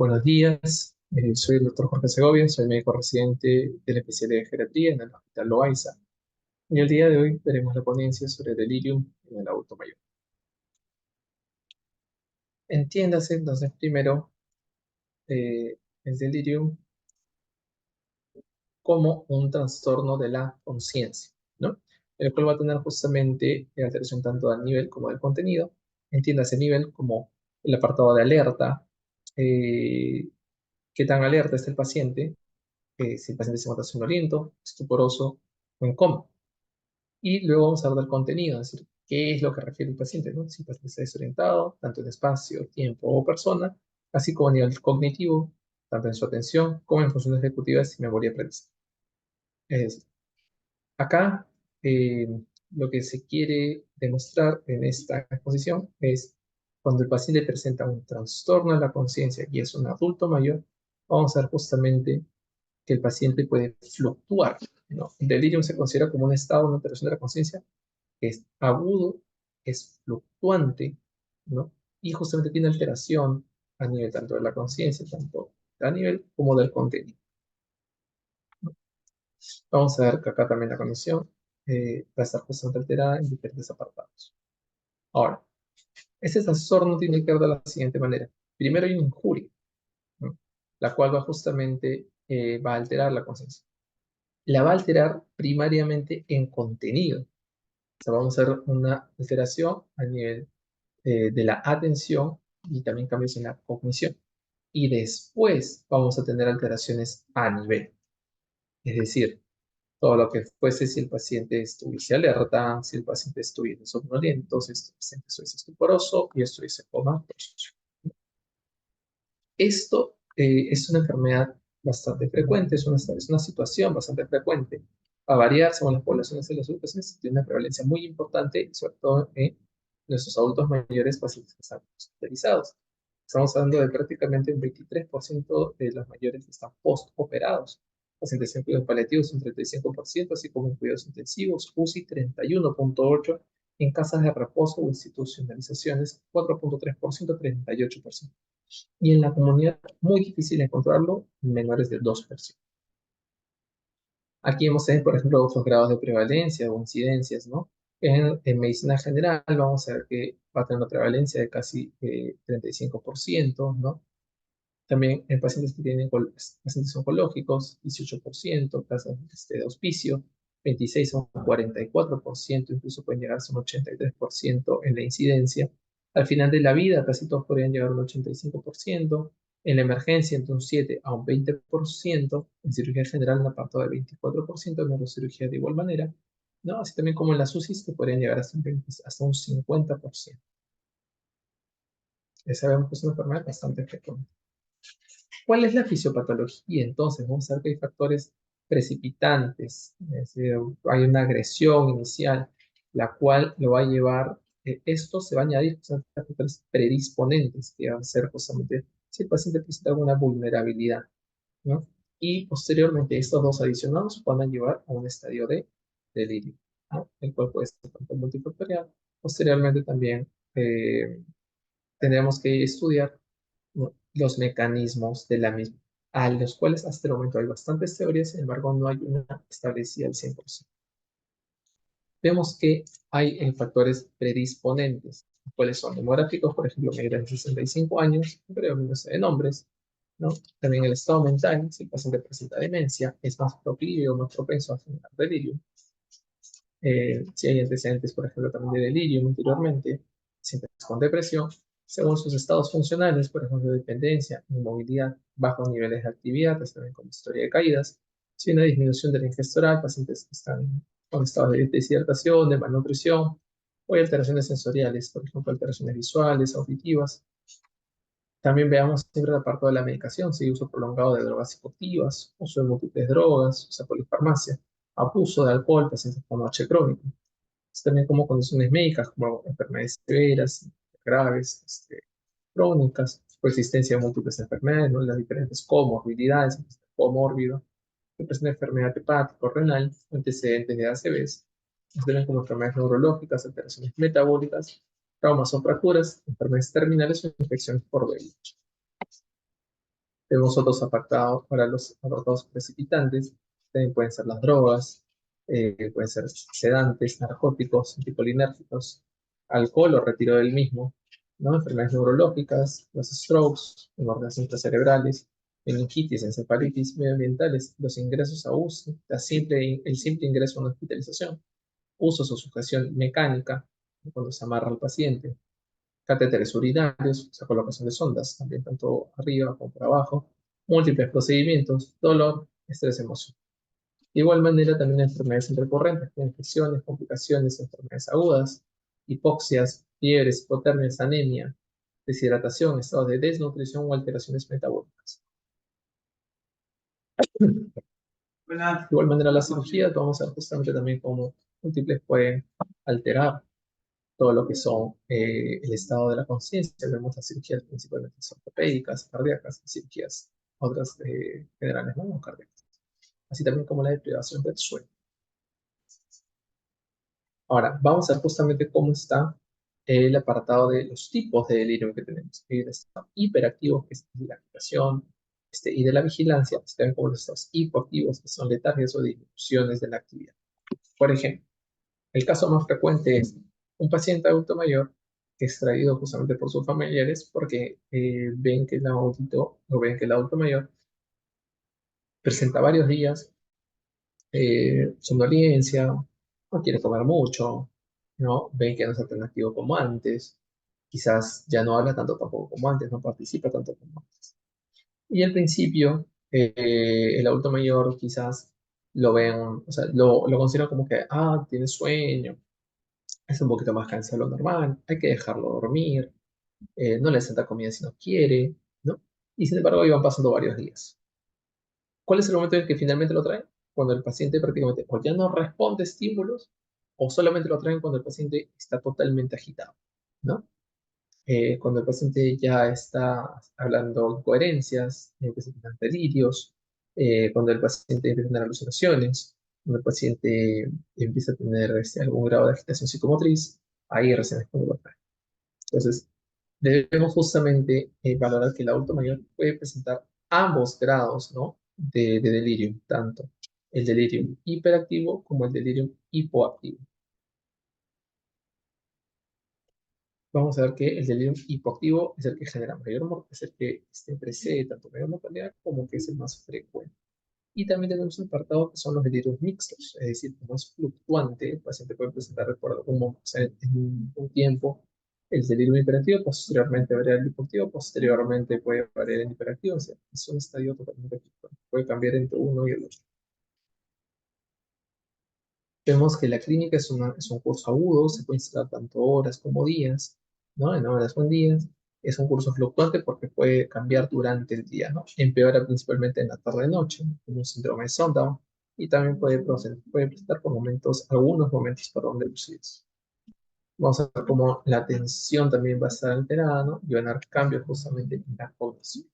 Buenos días, soy el doctor Jorge Segovia, soy médico residente de la especialidad de geriatría en el Hospital Loaiza. Y el día de hoy veremos la ponencia sobre delirium en el adulto mayor. Entiéndase entonces primero el delirium como un trastorno de la conciencia, ¿no? El cual va a tener justamente alteración tanto del nivel como del contenido. Entiéndase nivel como el apartado de alerta, eh, qué tan alerta está el paciente, si el paciente se encuentra somnoliento, estuporoso o en coma. Y luego vamos a hablar del contenido, es decir, qué es lo que refiere el paciente, ¿no? Si el paciente está desorientado, tanto en espacio, tiempo o persona, así como a nivel cognitivo, tanto en su atención como en funciones ejecutivas y memoria aprendizaje. Es decir, acá eh, lo que se quiere demostrar en esta exposición es cuando el paciente presenta un trastorno de la conciencia y es un adulto mayor, vamos a ver justamente que el paciente puede fluctuar, ¿no? El delirium se considera como un estado, una alteración de la conciencia que es agudo, es fluctuante, ¿no? Y justamente tiene alteración a nivel tanto de la conciencia, tanto a nivel como del contenido, ¿no? Vamos a ver que acá también la condición va a estar justamente alterada en diferentes apartados. Ahora, este trastorno tiene que ver de la siguiente manera. Primero hay una injuria, ¿no? La cual va justamente va a alterar la conciencia. La va a alterar primariamente en contenido. O sea, vamos a ver una alteración a nivel de la atención y también cambios en la cognición. Y después vamos a tener alteraciones a nivel. Es decir, todo lo que fuese si el paciente estuviese alerta, si el paciente estuviese somnoliento, si el paciente estuviese estuporoso y estuviese en coma. Esto es una enfermedad bastante frecuente, es una situación bastante frecuente. Va a variar según las poblaciones y las ubicaciones, tiene una prevalencia muy importante, sobre todo en nuestros adultos mayores pacientes que están hospitalizados. Estamos hablando de prácticamente un 23% de los mayores que están post-operados. Pacientes en cuidados paliativos un 35%, así como en cuidados intensivos, UCI 31.8%, en casas de reposo o institucionalizaciones 4.3%, 38%. Y en la comunidad muy difícil encontrarlo en menores de 2%. Aquí hemos tenido, por ejemplo, otros grados de prevalencia o incidencias, ¿no? En medicina general vamos a ver que va a tener una prevalencia de casi 35%, ¿no? También en pacientes que tienen pacientes oncológicos, 18%, casos de hospicio, 26 a un 44%, incluso pueden llegar a un 83% en la incidencia. Al final de la vida, casi todos podrían llegar a un 85%. En la emergencia, entre un 7 a un 20%. En cirugía general, un apartado de 24%. En neurocirugía, de igual manera, ¿no? Así también como en las UCIs, que podrían llegar hasta un 50%. Ya sabemos que es una enfermedad bastante frecuente. ¿Cuál es la fisiopatología? Entonces, vamos a ver que hay factores precipitantes, es decir, hay una agresión inicial, la cual lo va a llevar, esto se va a añadir a factores predisponentes, que van a ser justamente si el paciente presenta alguna vulnerabilidad, ¿no? Y posteriormente estos dos adicionados van a llevar a un estadio de delirio, ¿no? El cual puede ser tanto multifactorial. Posteriormente también tendremos que estudiar, ¿no?, los mecanismos de la misma, a los cuales hasta el momento hay bastantes teorías, sin embargo no hay una establecida al 100%. Vemos que hay factores predisponentes, cuáles son demográficos, por ejemplo, mayores de 65 años, predominancia de nombres, ¿no? También el estado mental, si el paciente presenta demencia, es más proclive o más propenso a generar delirio. Si hay antecedentes, por ejemplo, también de delirio anteriormente, pacientes con depresión, según sus estados funcionales, por ejemplo, dependencia, inmovilidad, bajos niveles de actividad, también con historia de caídas, si hay una disminución de la ingesta oral, pacientes que están con estados de deshidratación, de malnutrición, o hay alteraciones sensoriales, por ejemplo, alteraciones visuales, auditivas. También veamos siempre la parte de la medicación, si uso prolongado de drogas psicoactivas, uso de múltiples drogas, o sea, polifarmacia, abuso de alcohol, pacientes con noche crónica. También como condiciones médicas, como enfermedades severas, graves, crónicas, coexistencia de múltiples enfermedades, ¿no? Las diferentes comorbilidades, comórbido, que presenta enfermedad hepática o renal, antecedentes de ACVs, también como enfermedades neurológicas, alteraciones metabólicas, traumas o fracturas, enfermedades terminales o infecciones por VIH. Tenemos otros apartados para los apartados precipitantes, también pueden ser las drogas, pueden ser sedantes, narcóticos, anticolinérgicos, alcohol o retiro del mismo, ¿no? Enfermedades neurológicas, los strokes, hemorragias intracerebrales, meningitis, encefalitis, medioambientales, los ingresos a UCI, el simple ingreso a una hospitalización, usos o sujeción mecánica, cuando se amarra al paciente, catéteres urinarios, o sea, colocación de sondas, también tanto arriba como por abajo, múltiples procedimientos, dolor, estrés emocional. De igual manera, también enfermedades intercorrentes, infecciones, complicaciones, enfermedades agudas, hipoxias, fiebres, hipotermias, anemia, deshidratación, estados de desnutrición o alteraciones metabólicas. De igual manera, las cirugías, vamos a ver justamente también cómo múltiples pueden alterar todo lo que son el estado de la conciencia. Vemos las cirugías principalmente ortopédicas, cardíacas, cirugías otras generales, no cardíacas, así también como la de privación del sueño. Ahora, vamos a ver justamente cómo está el apartado de los tipos de delirio que tenemos. El estado hiperactivo, que es la activación, y de la vigilancia, así también como los estados hipoactivos, que son letargias o disminuciones de la actividad. Por ejemplo, el caso más frecuente es un paciente adulto mayor que es traído justamente por sus familiares porque ven que el adulto mayor presenta varios días somnolencia, no quiere comer mucho, ¿no? Ven que no es tan activo como antes, quizás ya no habla tanto tampoco como antes, no participa tanto como antes. Y al principio, el adulto mayor quizás lo ven, o sea, lo consideran como que, tiene sueño, es un poquito más cansado de lo normal, hay que dejarlo dormir, no le senta comida si no quiere, ¿no? Y sin embargo, iban pasando varios días. ¿Cuál es el momento en el que finalmente lo traen? Cuando el paciente prácticamente o ya no responde estímulos o solamente lo traen cuando el paciente está totalmente agitado, ¿no? Cuando el paciente ya está hablando incoherencias, empieza a tener delirios, cuando el paciente empieza a tener alucinaciones, cuando el paciente empieza a tener algún grado de agitación psicomotriz, ahí recién es cuando lo traen. Entonces, debemos justamente valorar que el adulto mayor puede presentar ambos grados, ¿no? de delirio, tanto el delirium hiperactivo como el delirium hipoactivo. Vamos a ver que el delirium hipoactivo es el que genera es el que precede tanto mayor mortalidad como que es el más frecuente. Y también tenemos un apartado que son los delirios mixtos, es decir, como es fluctuante, el paciente puede presentar por o sea, en un tiempo el delirio hiperactivo, posteriormente variar el hipoactivo, posteriormente puede variar el hiperactivo, o sea, es un estadio totalmente fluctuante, puede cambiar entre uno y el otro. Vemos que la clínica es un curso agudo, se puede instalar tanto horas como días, ¿no? En horas o en días. Es un curso fluctuante porque puede cambiar durante el día, ¿no? Empeora principalmente en la tarde-noche, como un síndrome de Sondheim, y también puede presentar por momentos, algunos momentos, perdón, de lucidez. Vamos a ver cómo la atención también va a estar alterada, ¿no? Y van a haber cambios justamente en la cognición.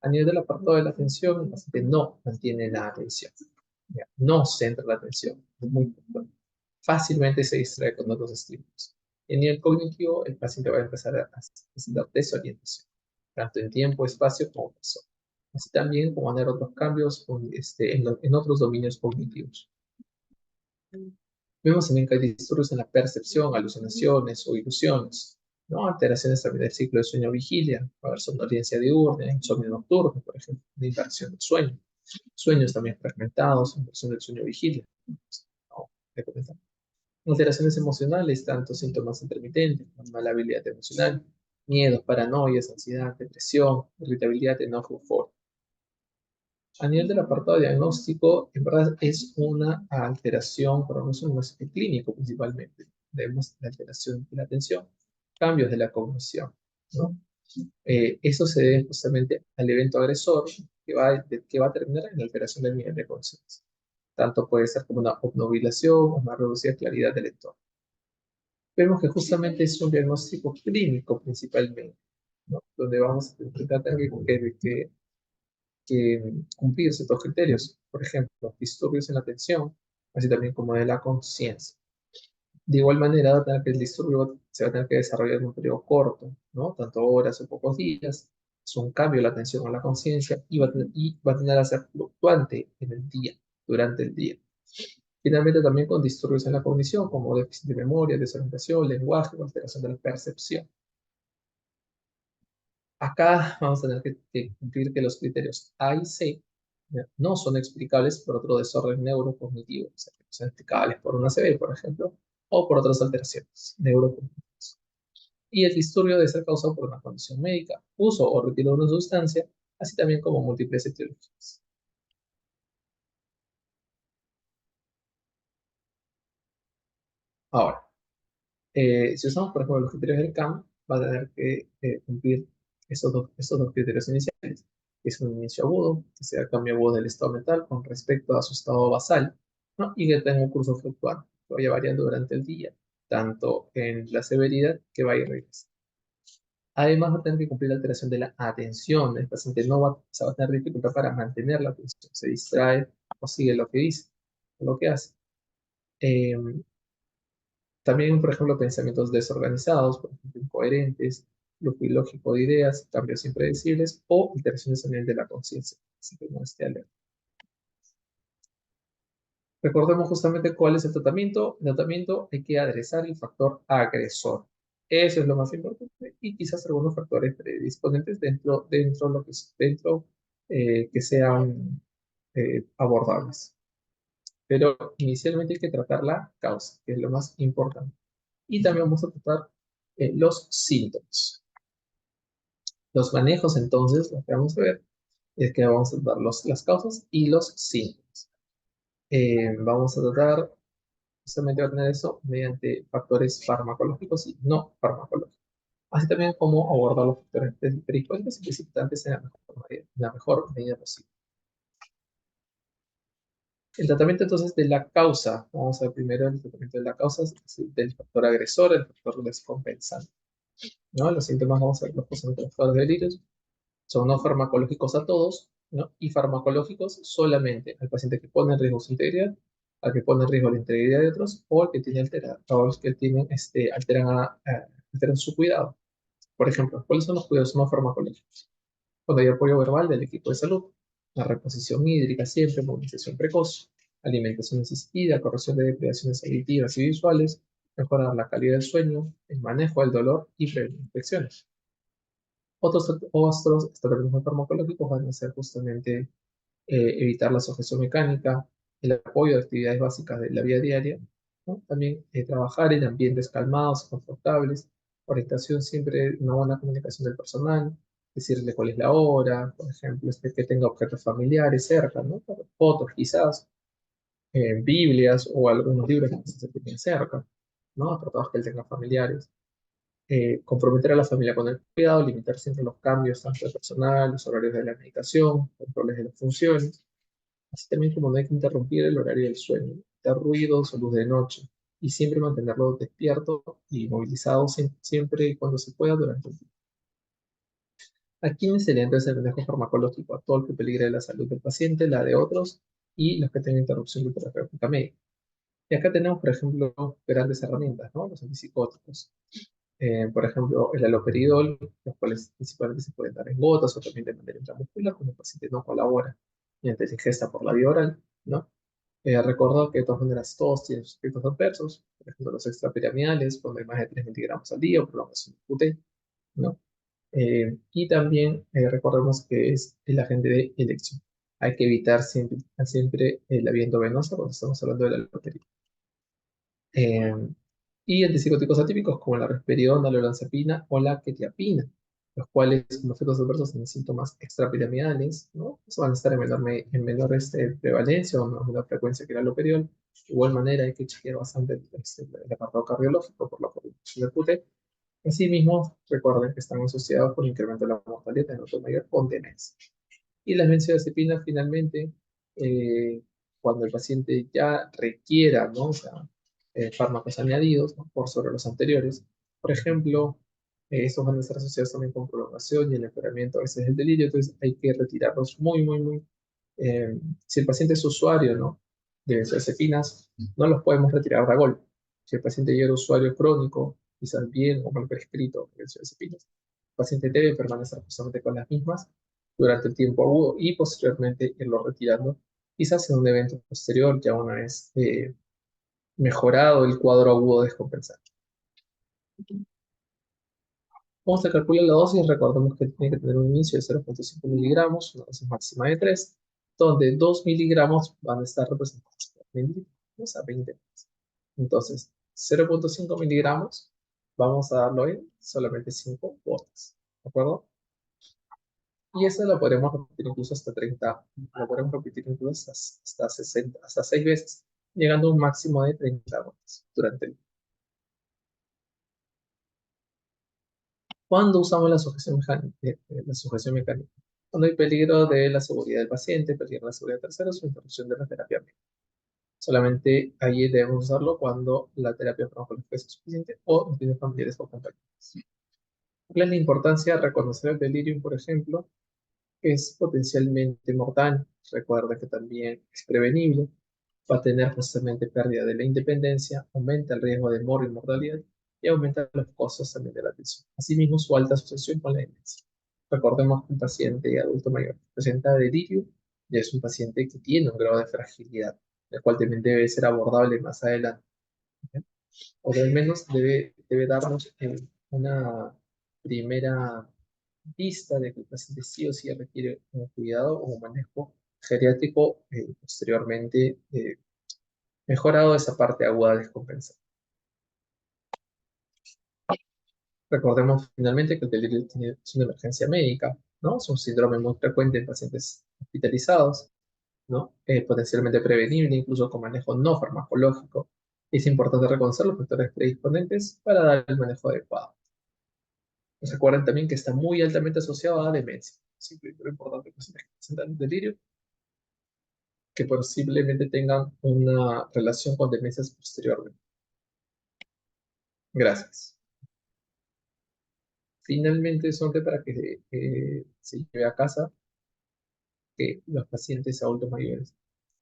A nivel del apartado de la atención, el paciente no mantiene la atención, ¿ya? No centra la atención, es muy importante. Fácilmente se distrae con otros estímulos. En nivel cognitivo, el paciente va a empezar a presentar desorientación, tanto en tiempo, espacio como persona. Así también como van a haber otros cambios en otros dominios cognitivos. Vemos también que hay disturbios en la percepción, alucinaciones o ilusiones, ¿no? Alteraciones también del ciclo de sueño-vigilia, va a haber somnolencia diurna, insomnio nocturno, por ejemplo, una inversión del sueño, sueños también fragmentados, inversión del sueño-vigilia, ¿no? Alteraciones emocionales, tanto síntomas intermitentes, mala habilidad emocional, miedos, paranoias, ansiedad, depresión, irritabilidad, enojo, euforia. A nivel del apartado diagnóstico, en verdad es una alteración, pero no es un diagnóstico clínico principalmente. Vemos la alteración de la atención, cambios de la cognición, ¿no? Eso se debe justamente al evento agresor que va a terminar en la alteración del nivel de conciencia. Tanto puede ser como una obnubilación o una reducida claridad del entorno. Vemos que justamente es un diagnóstico clínico principalmente, ¿no? Donde vamos a intentar que cumplir ciertos criterios, por ejemplo, disturbios en la atención, así también como de la conciencia. De igual manera, el disturbio se va a tener que desarrollar en un periodo corto, ¿no? Tanto horas o pocos días, es un cambio de la atención o la conciencia y va a tener a ser fluctuante en el día, durante el día. Finalmente, también con disturbios en la cognición, como déficit de memoria, desorientación, lenguaje o alteración de la percepción. Acá vamos a tener que cumplir que los criterios A y C no son explicables por otro desorden neurocognitivo, o sea, que no son explicables por una ACV, por ejemplo, o por otras alteraciones neurocognitivas. Y el disturbio debe ser causado por una condición médica, uso o retiro de una sustancia, así también como múltiples etiologías. Ahora, si usamos, por ejemplo, los criterios del CAM, va a tener que cumplir estos dos criterios iniciales, que es un inicio agudo, que sea cambio agudo del estado mental con respecto a su estado basal, ¿no? Y que tenga un curso fluctuante, que vaya variando durante el día, tanto en la severidad que va a ir regresando. Además, va a tener que cumplir la alteración de la atención. El paciente no va, o sea, va a tener dificultad para mantener la atención, se distrae o sigue lo que dice, o lo que hace. Eh, También, por ejemplo, pensamientos desorganizados, por ejemplo, incoherentes, flujo ilógico de ideas, cambios impredecibles o alteraciones a nivel de la conciencia, así que no esté alerta. Recordemos justamente cuál es el tratamiento. El tratamiento hay que adresar el factor agresor. Eso es lo más importante y quizás algunos factores predisponentes dentro, lo que, dentro que sean abordables. Pero inicialmente hay que tratar la causa, que es lo más importante. Y también vamos a tratar los síntomas. Los manejos, entonces, lo que vamos a ver es que vamos a tratar las causas y los síntomas. Vamos a tratar, justamente va a tener eso mediante factores farmacológicos y no farmacológicos. Así también como abordar los factores pericolitos y precipitantes en la mejor medida posible. El tratamiento entonces de la causa, vamos a ver primero el tratamiento de la causa, es decir, del factor agresor, el factor descompensante. ¿No? Los síntomas vamos a ver los justamente los factores de delirios, son no farmacológicos a todos, ¿no? Y farmacológicos solamente al paciente que pone en riesgo su integridad, al que pone en riesgo la integridad de otros, o al que tiene o los que tienen, alteran su cuidado. Por ejemplo, ¿cuáles son los cuidados no farmacológicos? Cuando hay apoyo verbal del equipo de salud, la reposición hídrica siempre, movilización precoz, alimentación asistida, corrección de depredaciones auditivas y visuales, mejorar la calidad del sueño, el manejo del dolor y prevenir infecciones. Otros tratamientos farmacológicos van a ser justamente evitar la sujeción mecánica, el apoyo de actividades básicas de la vida diaria, ¿no? También trabajar en ambientes calmados, confortables, orientación siempre, una buena comunicación del personal, decirle cuál es la hora, por ejemplo, que tenga objetos familiares cerca, ¿no? Fotos quizás, Biblias o algunos libros que se tengan cerca, ¿no? Tratados que él tenga familiares. Comprometer a la familia con el cuidado, limitar siempre los cambios tanto de personal, los horarios de la medicación, controles de las funciones, así también como no hay que interrumpir el horario del sueño, evitar ruidos o luz de noche, y siempre mantenerlo despierto y movilizado siempre y cuando se pueda durante el día. ¿A quiénes se le entra ese manejo farmacológico? A todo el que peligre la salud del paciente, la de otros y los que tengan interrupción de terapéutica médica. Y acá tenemos, por ejemplo, grandes herramientas, ¿no? Los antipsicóticos. Por ejemplo, el haloperidol, los cuales principalmente se pueden dar en gotas o también de manera intramuscular cuando el paciente no colabora mediante la ingesta por la vía oral, ¿no? Recordar que de todas maneras todos tienen sus efectos adversos, por ejemplo, los extrapiramidales, cuando hay más de 3 miligramos al día o prolongación de QT, ¿no? Y también recordemos que es el agente de elección. Hay que evitar siempre la vía endovenosa cuando estamos hablando de la lotería. Eh, y antipsicóticos atípicos como la risperidona, la olanzapina o la quetiapina, los cuales como efectos adversos tienen síntomas extrapiramidales, ¿no? Eso van a estar en menor prevalencia o menor frecuencia que el aloperiol. De igual manera hay que chequear bastante el apartado cardiológico por la producción de QT. Asimismo, recuerden que están asociados con incremento de la mortalidad en adulto mayor con demencia. Y la benzodiazepina finalmente, eh, cuando el paciente ya requiera, ¿no? O sea, fármacos añadidos, ¿no? Por sobre los anteriores. Por ejemplo, estos van a estar asociados también con prolongación y el empeoramiento a veces del delirio, entonces hay que retirarlos muy, muy, muy. Si el paciente es usuario, ¿no? De benzodiazepinas, no los podemos retirar de golpe. Si el paciente ya era usuario crónico, quizás bien o mal prescrito de benzodiazepinas, paciente debe permanecer justamente con las mismas durante el tiempo agudo y posteriormente irlo retirando, quizás en un evento posterior, ya una vez mejorado el cuadro agudo descompensante. Vamos a calcular la dosis, recordemos que tiene que tener un inicio de 0,5 miligramos, una dosis máxima de 3, donde 2 miligramos van a estar representados por mililitros a 20 veces. Entonces, 0,5 miligramos, vamos a darlo en solamente 5 gotas, ¿de acuerdo? Y eso lo podemos repetir incluso hasta 30, lo podemos repetir incluso hasta 60, hasta 6 veces, llegando a un máximo de 30 gotas durante el día. ¿Cuándo usamos la sujeción mecánica? La sujeción mecánica? Cuando hay peligro de la seguridad del paciente, peligro de la seguridad de terceros o interrupción de la terapia médica. Solamente ahí debemos usarlo cuando la terapia farmacológica es suficiente o no tiene familiares o compañeros. ¿Cuál es la importancia de reconocer el delirium, por ejemplo? Es potencialmente mortal. Recuerda que también es prevenible. Va a tener justamente pérdida de la independencia, aumenta el riesgo de morir y mortalidad y aumenta los costos también de la atención. Asimismo, su alta asociación con la demencia. Recordemos que un paciente adulto mayor que presenta delirio ya es un paciente que tiene un grado de fragilidad, el cual también debe ser abordable más adelante. ¿Ok? O al menos debe darnos una primera vista de que el paciente sí o sí requiere un cuidado o un manejo geriátrico posteriormente mejorado esa parte aguda descompensada. Recordemos finalmente que el delirio es una emergencia médica, ¿no? Es un síndrome muy frecuente en pacientes hospitalizados, ¿no? Potencialmente prevenible, incluso con manejo no farmacológico. Es importante reconocer los factores predisponentes para dar el manejo adecuado. Recuerden también que está muy altamente asociado a demencia. Simple pero importante, pacientes que presentan delirio que posiblemente tengan una relación con demencias posteriormente. Gracias. Finalmente, son para que se lleve a casa que los pacientes adultos mayores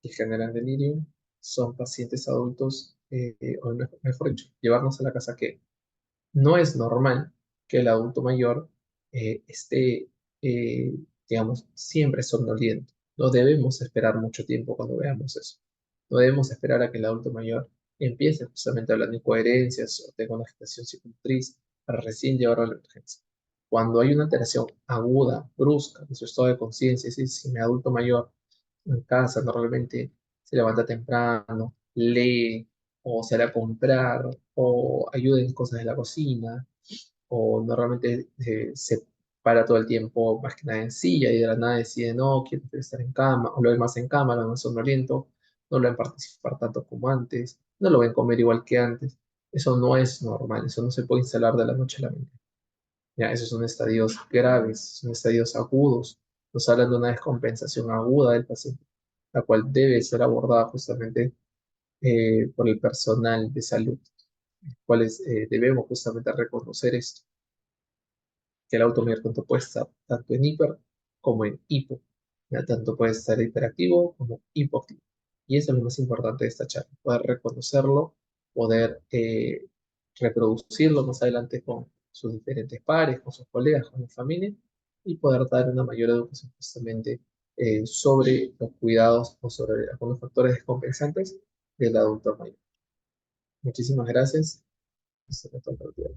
que generan delirio son pacientes adultos, o mejor dicho, llevarnos a la casa que no es normal que el adulto mayor esté, eh, digamos, siempre somnoliento. No debemos esperar mucho tiempo cuando veamos eso. No debemos esperar a que el adulto mayor empiece justamente hablando de incoherencias o tenga una agitación psicomotriz para recién llevarlo a la urgencia. Cuando hay una alteración aguda, brusca de su estado de conciencia, es decir, si mi adulto mayor en casa normalmente se levanta temprano, lee, o sale a comprar, o ayuda en cosas de la cocina, o normalmente se para todo el tiempo más que nada en silla y de la nada decide no, quiero estar en cama, o lo ven más en cama, lo ven más somnoliento, no lo ven participar tanto como antes, no lo ven comer igual que antes. Eso no es normal, eso no se puede instalar de la noche a la mañana. Ya, esos son estadios graves, son estadios agudos. Nos hablan de una descompensación aguda del paciente, la cual debe ser abordada justamente por el personal de salud, cuales debemos justamente reconocer esto, que el automir tanto puede estar tanto en hiper como en hipo, ya, tanto puede estar hiperactivo como hipoactivo. Y eso es lo más importante de esta charla, poder reconocerlo, poder reproducirlo más adelante con sus diferentes pares, con sus colegas, con la familia, y poder dar una mayor educación justamente sobre los cuidados o sobre algunos factores descompensantes del adulto mayor. Muchísimas gracias. Hasta la próxima.